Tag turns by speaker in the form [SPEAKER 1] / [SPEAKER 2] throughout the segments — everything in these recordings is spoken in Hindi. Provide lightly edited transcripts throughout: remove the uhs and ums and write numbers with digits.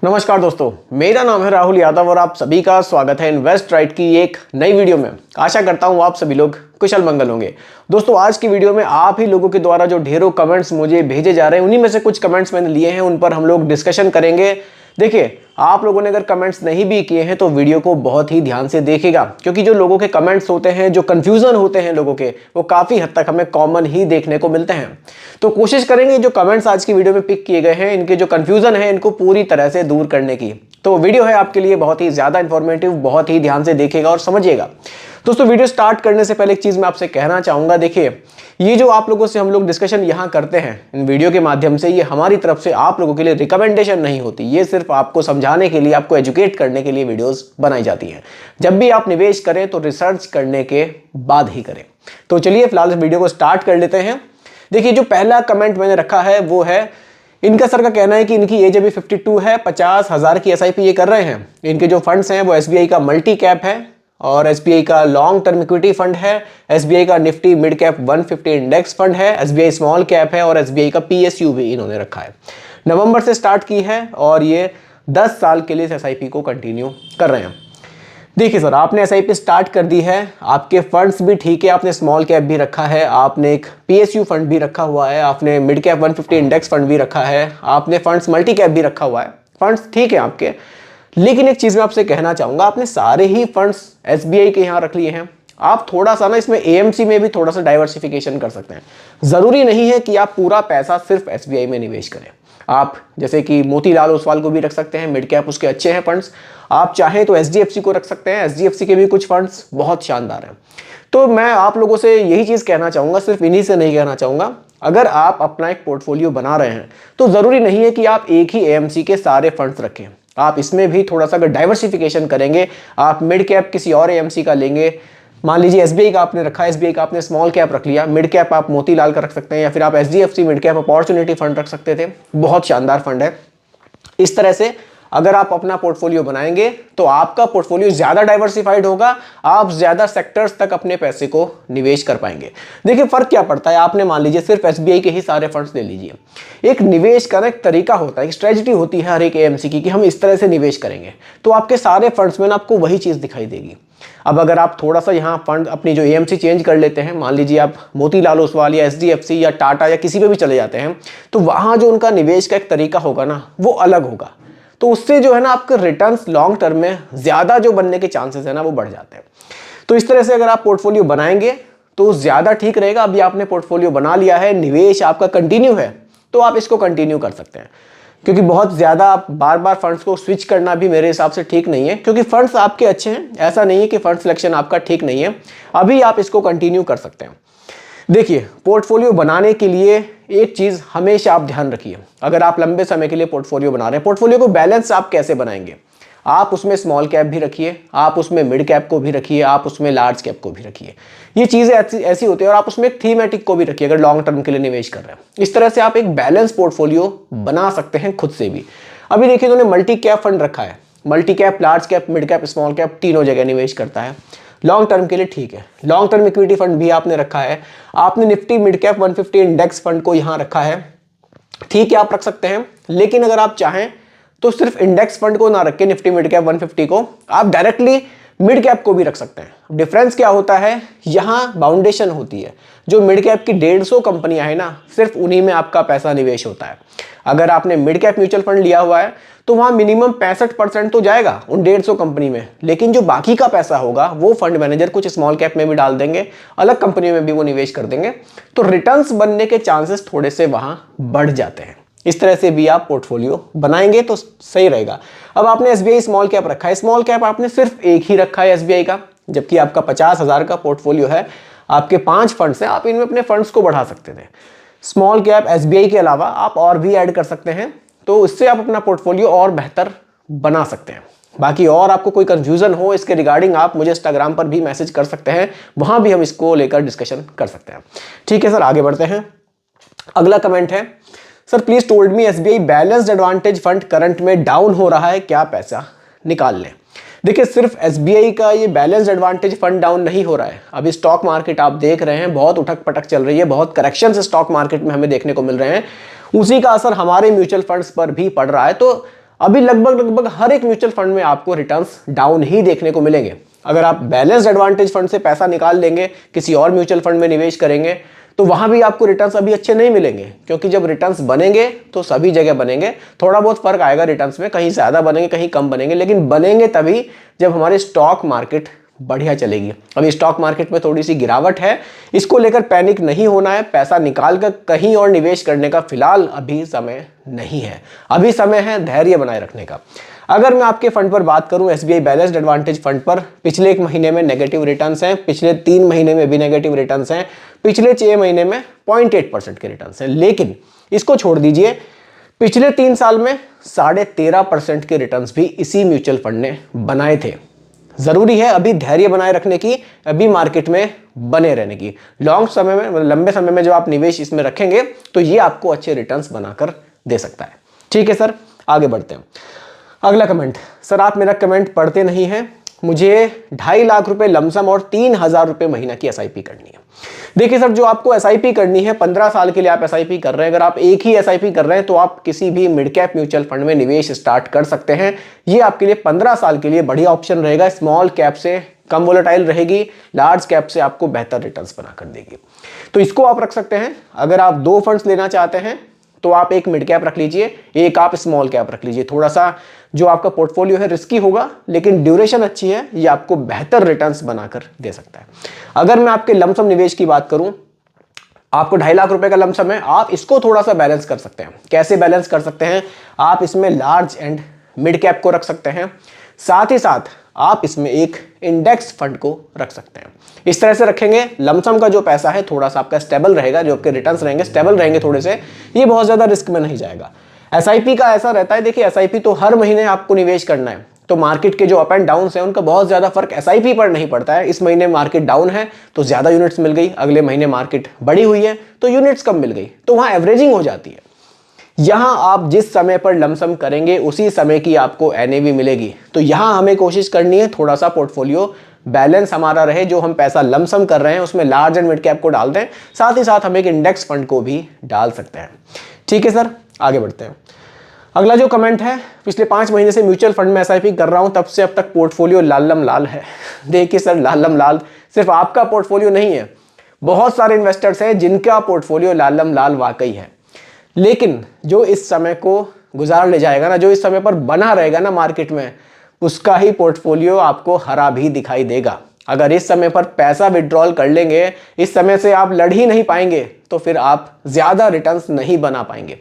[SPEAKER 1] नमस्कार दोस्तों, मेरा नाम है राहुल यादव और आप सभी का स्वागत है इन्वेस्ट राइट की एक नई वीडियो में। आशा करता हूं आप सभी लोग कुशल मंगल होंगे। दोस्तों, आज की वीडियो में आप ही लोगों के द्वारा जो ढेरों कमेंट्स मुझे भेजे जा रहे हैं, उन्हीं में से कुछ कमेंट्स मैंने लिए हैं, उन पर हम लोग डिस्कशन करेंगे। देखिए, आप लोगों ने अगर कमेंट्स नहीं भी किए हैं तो वीडियो को बहुत ही ध्यान से देखिएगा, क्योंकि जो लोगों के कमेंट्स होते हैं, जो कंफ्यूजन होते हैं लोगों के, वो काफ़ी हद तक हमें कॉमन ही देखने को मिलते हैं। तो कोशिश करेंगे जो कमेंट्स आज की वीडियो में पिक किए गए हैं, इनके जो कंफ्यूजन है, इनको पूरी तरह से दूर करने की। तो वीडियो है आपके लिए बहुत ही ज़्यादा इंफॉर्मेटिव, बहुत ही ध्यान से देखिएगा और समझिएगा। दोस्तों, वीडियो स्टार्ट करने से पहले एक चीज़ मैं आपसे कहना चाहूँगा। देखिए, ये जो आप लोगों से हम लोग डिस्कशन यहाँ करते हैं इन वीडियो के माध्यम से, ये हमारी तरफ से आप लोगों के लिए रिकमेंडेशन नहीं होती। ये सिर्फ आपको समझाने के लिए, आपको एजुकेट करने के लिए वीडियोस बनाई जाती हैं। जब भी आप निवेश करें तो रिसर्च करने के बाद ही करें। तो चलिए फिलहाल इस वीडियो को स्टार्ट कर लेते हैं। देखिए, जो पहला कमेंट मैंने रखा है वो है, इनका सर का कहना है कि इनकी एज अभी 52 है, 50,000 की SIP ये कर रहे हैं। इनके जो फंड्स हैं वो SBI का मल्टी कैप है और SBI का लॉन्ग टर्म इक्विटी फंड है, SBI का Nifty mid cap 150 index fund है, SBI स्मॉल कैप है और SBI का PSU भी इन्होंने रखा है। नवंबर से स्टार्ट की है और ये 10 साल के लिए इस SIP को कंटिन्यू कर रहे हैं। देखिए सर, आपने SIP स्टार्ट कर दी है, आपके फंड्स भी ठीक है, आपने स्मॉल कैप भी रखा है, आपने एक PSU फंड भी रखा हुआ है, आपने मिड कैप 150 इंडेक्स फंड भी रखा है, आपने फंड्स मल्टी कैप भी रखा हुआ है। फंड्स ठीक है आपके, लेकिन एक चीज़ मैं आपसे कहना चाहूँगा, आपने सारे ही फंड्स SBI के यहाँ रख लिए हैं। आप थोड़ा सा ना इसमें AMC में भी थोड़ा सा डाइवर्सिफिकेशन कर सकते हैं। ज़रूरी नहीं है कि आप पूरा पैसा सिर्फ SBI में निवेश करें। आप जैसे कि मोतीलाल ओसवाल को भी रख सकते हैं, मिड कैप उसके अच्छे हैं फंड्स। आप चाहें तो SDFC को रख सकते हैं, SDFC के भी कुछ फंड्स बहुत शानदार हैं। तो मैं आप लोगों से यही चीज़ कहना चाहूँगा, सिर्फ इन्हीं से नहीं कहना चाहूँगा। अगर आप अपना एक पोर्टफोलियो बना रहे हैं तो ज़रूरी नहीं है कि आप एक ही AMC के सारे फंड्स रखें। आप इसमें भी थोड़ा सा अगर डाइवर्सिफिकेशन करेंगे, आप मिड कैप किसी और AMC का लेंगे, मान लीजिए SBI का आपने रखा है, SBI का आपने स्मॉल कैप रख लिया, मिड कैप आप मोतीलाल का रख सकते हैं, या फिर आप SDFC mid cap opportunity fund रख सकते थे, बहुत शानदार फंड है। इस तरह से अगर आप अपना पोर्टफोलियो बनाएंगे तो आपका पोर्टफोलियो ज़्यादा डाइवर्सिफाइड होगा, आप ज़्यादा सेक्टर्स तक अपने पैसे को निवेश कर पाएंगे। देखिए, फ़र्क क्या पड़ता है, आपने मान लीजिए सिर्फ SBI के ही सारे फंड्स ले लीजिए। एक निवेश का ना एक तरीका होता है, एक स्ट्रेटजी होती है हर एक AMC की कि हम इस तरह से निवेश करेंगे, तो आपके सारे फंड्स में ना आपको वही चीज़ दिखाई देगी। अब अगर आप थोड़ा सा यहाँ फंड अपनी जो AMC चेंज कर लेते हैं, मान लीजिए आप मोतीलाल ओसवाल या SDFC या टाटा या किसी पे भी चले जाते हैं, तो वहाँ जो उनका निवेश का एक तरीका होगा ना, वो अलग होगा। तो उससे जो है ना आपके रिटर्न्स लॉन्ग टर्म में ज़्यादा जो बनने के चांसेस है ना, वो बढ़ जाते हैं। तो इस तरह से अगर आप पोर्टफोलियो बनाएंगे तो ज़्यादा ठीक रहेगा। अभी आपने पोर्टफोलियो बना लिया है, निवेश आपका कंटिन्यू है, तो आप इसको कंटिन्यू कर सकते हैं, क्योंकि बहुत ज़्यादा आप बार बार फंड्स को स्विच करना भी मेरे हिसाब से ठीक नहीं है, क्योंकि फंड्स आपके अच्छे हैं, ऐसा नहीं है कि फंड सिलेक्शन आपका ठीक नहीं है। अभी आप इसको कंटिन्यू कर सकते हैं। देखिए, पोर्टफोलियो बनाने के लिए एक चीज़ हमेशा आप ध्यान रखिए। अगर आप लंबे समय के लिए पोर्टफोलियो बना रहे हैं, पोर्टफोलियो को बैलेंस आप कैसे बनाएंगे? आप उसमें स्मॉल कैप भी रखिए, आप उसमें मिड कैप को भी रखिए, आप उसमें लार्ज कैप को भी रखिए। ये चीज़ें ऐसी होती है। और आप उसमें एक थीमेटिक को भी रखिए अगर लॉन्ग टर्म के लिए निवेश कर रहे हैं। इस तरह से आप एक बैलेंस पोर्टफोलियो बना सकते हैं खुद से भी। अभी देखिए, उन्होंने मल्टी कैप फंड रखा है। Multi cap, large cap, mid cap, small cap, तीनों जगह निवेश करता है। लॉन्ग टर्म के लिए ठीक है। लॉन्ग टर्म इक्विटी फंड भी आपने रखा है, आपने Nifty mid cap 150 index fund को यहाँ रखा है, ठीक है, आप रख सकते हैं। लेकिन अगर आप चाहें तो सिर्फ इंडेक्स फंड को ना रख के निफ्टी मिड कैप 150 को, आप डायरेक्टली मिड कैप को भी रख सकते हैं। डिफरेंस क्या होता है, यहाँ बाउंडेशन होती है। जो मिड कैप की 150 कंपनियां हैं ना, सिर्फ उन्हीं में आपका पैसा निवेश होता है। अगर आपने मिड कैप म्यूचुअल फंड लिया हुआ है तो वहाँ मिनिमम 65% तो जाएगा उन 150 कंपनी में, लेकिन जो बाकी का पैसा होगा वो फंड मैनेजर कुछ स्मॉल कैप में भी डाल देंगे, अलग कंपनी में भी वो निवेश कर देंगे, तो रिटर्न्स बनने के चांसेस थोड़े से वहाँ बढ़ जाते हैं। इस तरह से भी आप पोर्टफोलियो बनाएंगे तो सही रहेगा। अब आपने SBI स्मॉल कैप रखा है, स्मॉल कैप आपने सिर्फ एक ही रखा है SBI का, जबकि आपका 50,000 का पोर्टफोलियो है, आपके 5 फंड्स हैं, आप इनमें अपने फंड्स को बढ़ा सकते थे। स्मॉल कैप SBI के अलावा आप और भी ऐड कर सकते हैं, तो इससे आप अपना पोर्टफोलियो और बेहतर बना सकते हैं। बाकी और आपको कोई कंफ्यूजन हो इसके रिगार्डिंग, आप मुझे इंस्टाग्राम पर भी मैसेज कर सकते हैं, वहां भी हम इसको लेकर डिस्कशन कर सकते हैं। ठीक है सर, आगे बढ़ते हैं। अगला कमेंट है, sir please told me SBI balanced advantage fund current में डाउन हो रहा है, क्या पैसा निकाल लें? देखिए, सिर्फ SBI का ये बैलेंस्ड एडवांटेज फंड डाउन नहीं हो रहा है। अभी स्टॉक मार्केट आप देख रहे हैं, बहुत उठक पटक चल रही है, बहुत करेक्शन स्टॉक मार्केट में हमें देखने को मिल रहे हैं। उसी का असर हमारे म्यूचुअल फंड्स पर भी पड़ रहा है। तो अभी लगभग लगभग हर एक म्यूचुअल फंड में आपको रिटर्न्स डाउन ही देखने को मिलेंगे। अगर आप बैलेंस्ड एडवांटेज फंड से पैसा निकाल लेंगे, किसी और म्यूचुअल फंड में निवेश करेंगे, तो वहां भी आपको रिटर्न्स अभी अच्छे नहीं मिलेंगे, क्योंकि जब रिटर्न्स बनेंगे तो सभी जगह बनेंगे। थोड़ा बहुत फर्क आएगा रिटर्न्स में, कहीं ज्यादा बनेंगे कहीं कम बनेंगे, लेकिन बनेंगे तभी जब हमारी स्टॉक मार्केट बढ़िया चलेगी। अभी स्टॉक मार्केट में थोड़ी सी गिरावट है, इसको लेकर पैनिक नहीं होना है। पैसा निकाल कर कहीं और निवेश करने का फिलहाल अभी समय नहीं है, अभी समय है धैर्य बनाए रखने का। अगर मैं आपके फंड पर बात करूं, एसबीआई बैलेंस्ड एडवांटेज फंड पर पिछले 1 महीने में नेगेटिव रिटर्न्स हैं, पिछले 3 महीने में भी नेगेटिव रिटर्न्स हैं, पिछले 6 महीने में 0.8% के रिटर्न्स हैं। लेकिन इसको छोड़ दीजिए, पिछले 3 साल में 13.5% के रिटर्न्स भी इसी म्यूचुअल फंड ने बनाए थे। जरूरी है अभी धैर्य बनाए रखने की, अभी मार्केट में बने रहने की। लॉन्ग समय में, लंबे समय में जब आप निवेश इसमें रखेंगे तो ये आपको अच्छे रिटर्न्स बनाकर दे सकता है। ठीक है सर, आगे बढ़ते हैं। अगला कमेंट, सर आप मेरा कमेंट पढ़ते नहीं हैं, मुझे 2.5 लाख रुपए लमसम और 3,000 रुपए महीना की एसआईपी करनी है। देखिए सर, जो आपको एसआईपी करनी है, 15 साल के लिए आप एसआईपी कर रहे हैं। अगर आप एक ही एसआईपी कर रहे हैं तो आप किसी भी मिड कैप म्यूचुअल फंड में निवेश स्टार्ट कर सकते हैं। ये आपके लिए 15 साल के लिए बढ़िया ऑप्शन रहेगा। स्मॉल कैप से कम वोलेटाइल रहेगी, लार्ज कैप से आपको बेहतर रिटर्न्स बनाकर देगी, तो इसको आप रख सकते हैं। अगर आप 2 फंड्स लेना चाहते हैं तो आप एक मिड कैप रख लीजिए, एक आप स्मॉल कैप रख लीजिए। थोड़ा सा जो आपका पोर्टफोलियो है रिस्की होगा, लेकिन ड्यूरेशन अच्छी है, ये आपको बेहतर रिटर्न्स बनाकर दे सकता है। अगर मैं आपके लमसम निवेश की बात करूं, आपको 2.5 लाख रुपए का लमसम है, आप इसको थोड़ा सा बैलेंस कर सकते हैं। कैसे बैलेंस कर सकते हैं? आप इसमें लार्ज एंड मिड कैप को रख सकते हैं, साथ ही साथ आप इसमें एक इंडेक्स फंड को रख सकते हैं। इस तरह से रखेंगे, लमसम का जो पैसा है थोड़ा सा आपका स्टेबल रहेगा, जो आपके रिटर्न्स रहेंगे स्टेबल रहेंगे थोड़े से, ये बहुत ज्यादा रिस्क में नहीं जाएगा। एसआईपी का ऐसा रहता है, देखिए एसआईपी तो हर महीने आपको निवेश करना है, तो मार्केट के जो अप एंड डाउन है उनका बहुत ज्यादा फर्क एसआईपी पर नहीं पड़ता है। इस महीने मार्केट डाउन है तो ज्यादा यूनिट्स मिल गई, अगले महीने मार्केट बढ़ी हुई है तो यूनिट्स कम मिल गई, तो वहां एवरेजिंग हो जाती है। यहां आप जिस समय पर लमसम करेंगे उसी समय की आपको एनएवी मिलेगी। तो यहां हमें कोशिश करनी है थोड़ा सा पोर्टफोलियो बैलेंस हमारा रहे, जो हम पैसा लमसम कर रहे हैं उसमें लार्ज एंड मिड कैप को डाल दें, साथ ही साथ हम एक इंडेक्स फंड को भी डाल सकते हैं। ठीक है सर, आगे बढ़ते हैं। अगला जो कमेंट है, पिछले 5 महीने से म्यूचुअल फंड में एसआईपी कर रहा हूं, तब से अब तक पोर्टफोलियो लालम लाल है। देखिए सर, लालम लाल सिर्फ आपका पोर्टफोलियो नहीं है, बहुत सारे इन्वेस्टर्स हैं जिनका पोर्टफोलियो लालम लाल वाकई है। लेकिन जो इस समय को गुजार ले जाएगा ना, जो इस समय पर बना रहेगा ना मार्केट में, उसका ही पोर्टफोलियो आपको हरा भी दिखाई देगा। अगर इस समय पर पैसा विड्रॉल कर लेंगे, इस समय से आप लड़ ही नहीं पाएंगे, तो फिर आप ज्यादा रिटर्न्स नहीं बना पाएंगे।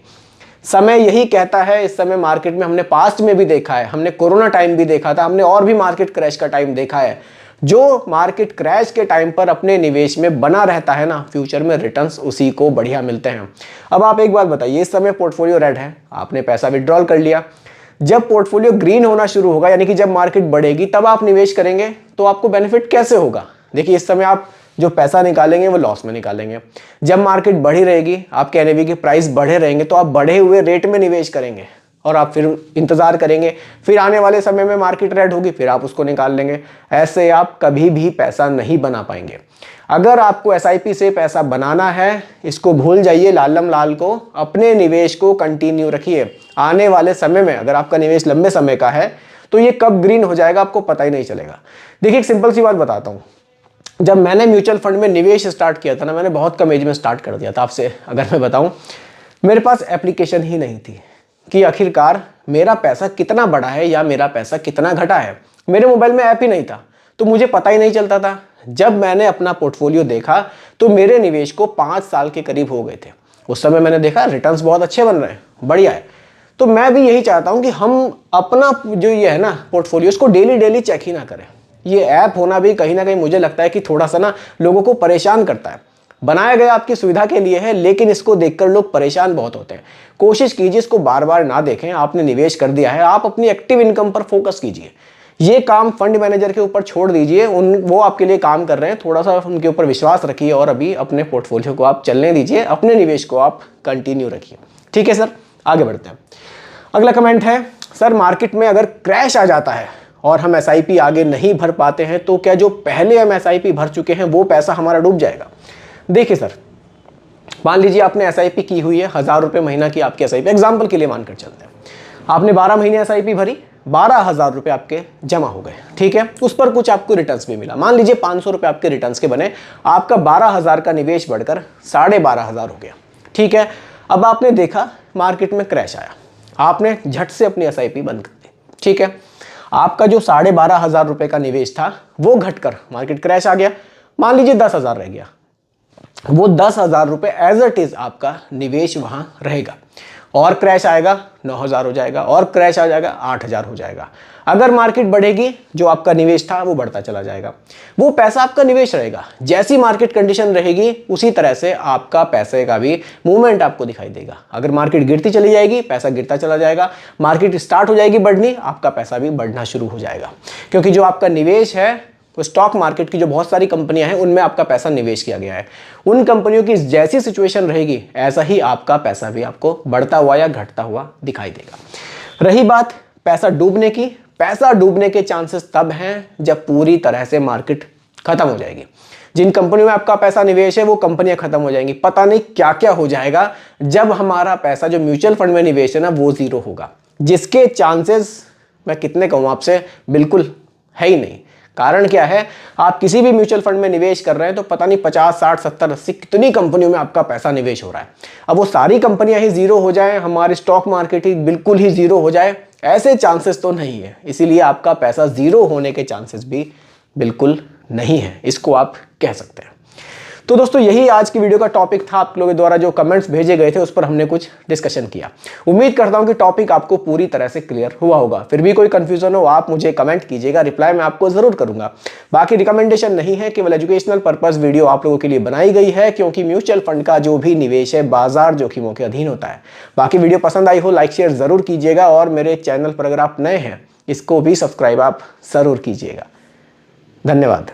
[SPEAKER 1] समय यही कहता है। इस समय मार्केट में हमने पास्ट में भी देखा है, हमने कोरोना टाइम भी देखा था, हमने और भी मार्केट क्रैश का टाइम देखा है। जो मार्केट क्रैश के टाइम पर अपने निवेश में बना रहता है ना, फ्यूचर में रिटर्न्स उसी को बढ़िया मिलते हैं। अब आप एक बात बताइए, इस समय पोर्टफोलियो रेड है, आपने पैसा विड्रॉल कर लिया, जब पोर्टफोलियो ग्रीन होना शुरू होगा, यानी कि जब मार्केट बढ़ेगी तब आप निवेश करेंगे, तो आपको बेनिफिट कैसे होगा? देखिए, इस समय आप जो पैसा निकालेंगे वो लॉस में निकालेंगे। जब मार्केट बढ़ी रहेगी, आपके एनएवी के प्राइस बढ़े रहेंगे, तो आप बढ़े हुए रेट में निवेश करेंगे और आप फिर इंतजार करेंगे, फिर आने वाले समय में मार्केट रेड होगी, फिर आप उसको निकाल लेंगे। ऐसे आप कभी भी पैसा नहीं बना पाएंगे। अगर आपको एसआईपी से पैसा बनाना है, इसको भूल जाइए, लालम लाल को, अपने निवेश को कंटिन्यू रखिए। आने वाले समय में अगर आपका निवेश लंबे समय का है तो ये कब ग्रीन हो जाएगा आपको पता ही नहीं चलेगा। देखिए, एक सिंपल सी बात बताता हूँ, जब मैंने म्यूचुअल फंड में निवेश स्टार्ट किया था ना, मैंने बहुत कम एज में स्टार्ट कर दिया था। आपसे अगर मैं बताऊं, मेरे पास एप्लीकेशन ही नहीं थी कि आखिरकार मेरा पैसा कितना बढ़ा है या मेरा पैसा कितना घटा है। मेरे मोबाइल में ऐप ही नहीं था, तो मुझे पता ही नहीं चलता था। जब मैंने अपना पोर्टफोलियो देखा तो मेरे निवेश को 5 साल के करीब हो गए थे। उस समय मैंने देखा रिटर्न्स बहुत अच्छे बन रहे हैं, बढ़िया है। तो मैं भी यही चाहता हूं कि हम अपना जो ये है ना पोर्टफोलियो, उसको डेली चेक ही ना करें। ये ऐप होना भी कहीं ना कहीं मुझे लगता है कि थोड़ा सा ना लोगों को परेशान करता है। बनाया गया आपकी सुविधा के लिए है, लेकिन इसको देखकर लोग परेशान बहुत होते हैं। कोशिश कीजिए इसको बार बार ना देखें। आपने निवेश कर दिया है, आप अपनी एक्टिव इनकम पर फोकस कीजिए। ये काम फंड मैनेजर के ऊपर छोड़ दीजिए, वो आपके लिए काम कर रहे हैं, थोड़ा सा उनके ऊपर विश्वास रखिए और अभी अपने पोर्टफोलियो को आप चलने दीजिए, अपने निवेश को आप कंटिन्यू रखिए। ठीक है सर, आगे बढ़ते हैं। अगला कमेंट है, सर मार्केट में अगर क्रैश आ जाता है और हम एसआईपी आगे नहीं भर पाते हैं, तो क्या जो पहले हम एसआईपी भर चुके हैं वो पैसा हमारा डूब जाएगा? देखिए सर, मान लीजिए आपने एसआईपी की हुई है, 1000 रुपये महीना की आपकी एसआईपी, एग्जाम्पल के लिए मानकर चलते हैं। आपने 12 महीने SIP भरी, 12,000 रुपये आपके जमा हो गए, ठीक है। उस पर कुछ आपको रिटर्न्स भी मिला, मान लीजिए 500 रुपये आपके रिटर्न्स के बने, आपका 12,000 का निवेश बढ़कर 12,500 हो गया, ठीक है। अब आपने देखा मार्केट में क्रैश आया, आपने झट से अपनी SIP बंद कर दी, ठीक है। आपका जो 12,500 रुपये का निवेश था वो घटकर मार्केट क्रैश आ गया, मान लीजिए 10,000 रह गया, वो 10,000 रुपये एज इट इज आपका निवेश वहां रहेगा। और क्रैश आएगा 9,000 हो जाएगा, और क्रैश आ जाएगा 8,000 हो जाएगा। अगर मार्केट बढ़ेगी, जो आपका निवेश था वो बढ़ता चला जाएगा, वो पैसा आपका निवेश रहेगा। जैसी मार्केट कंडीशन रहेगी उसी तरह से आपका पैसे का भी मूवमेंट आपको दिखाई देगा। अगर मार्केट गिरती चली जाएगी, पैसा गिरता चला जाएगा, मार्केट स्टार्ट हो जाएगी बढ़नी, आपका पैसा भी बढ़ना शुरू हो जाएगा। क्योंकि जो आपका निवेश है तो स्टॉक मार्केट की जो बहुत सारी कंपनियां हैं उनमें आपका पैसा निवेश किया गया है। उन कंपनियों की जैसी सिचुएशन रहेगी ऐसा ही आपका पैसा भी आपको बढ़ता हुआ या घटता हुआ दिखाई देगा। रही बात पैसा डूबने की, पैसा डूबने के चांसेस तब हैं जब पूरी तरह से मार्केट खत्म हो जाएगी। जिन कंपनियों में आपका पैसा निवेश है वो कंपनियां खत्म हो जाएंगी, पता नहीं क्या क्या हो जाएगा जब हमारा पैसा जो म्यूचुअल फंड में निवेश है ना वो जीरो होगा, जिसके चांसेस मैं कितने कहूँ आपसे बिल्कुल है ही नहीं। कारण क्या है, आप किसी भी म्यूचुअल फंड में निवेश कर रहे हैं तो पता नहीं 50, 60, 70, 80 कितनी कंपनियों में आपका पैसा निवेश हो रहा है। अब वो सारी कंपनियां ही जीरो हो जाएं, हमारी स्टॉक मार्केट ही बिल्कुल ही जीरो हो जाए, ऐसे चांसेस तो नहीं है। इसीलिए आपका पैसा जीरो होने के चांसेस भी बिल्कुल नहीं है, इसको आप कह सकते हैं। तो दोस्तों यही आज की वीडियो का टॉपिक था। आप लोगों द्वारा जो कमेंट्स भेजे गए थे उस पर हमने कुछ डिस्कशन किया। उम्मीद करता हूं कि टॉपिक आपको पूरी तरह से क्लियर हुआ होगा। फिर भी कोई कंफ्यूजन हो आप मुझे कमेंट कीजिएगा, रिप्लाई मैं आपको जरूर करूंगा। बाकी रिकमेंडेशन नहीं है, केवल एजुकेशनल पर्पस वीडियो आप लोगों के लिए बनाई गई है, क्योंकि म्यूचुअल फंड का जो भी निवेश है बाजार जोखिमों के अधीन होता है। बाकी वीडियो पसंद आई हो लाइक शेयर जरूर कीजिएगा, और मेरे चैनल पर अगर आप नए हैं इसको भी सब्सक्राइब आप जरूर कीजिएगा। धन्यवाद।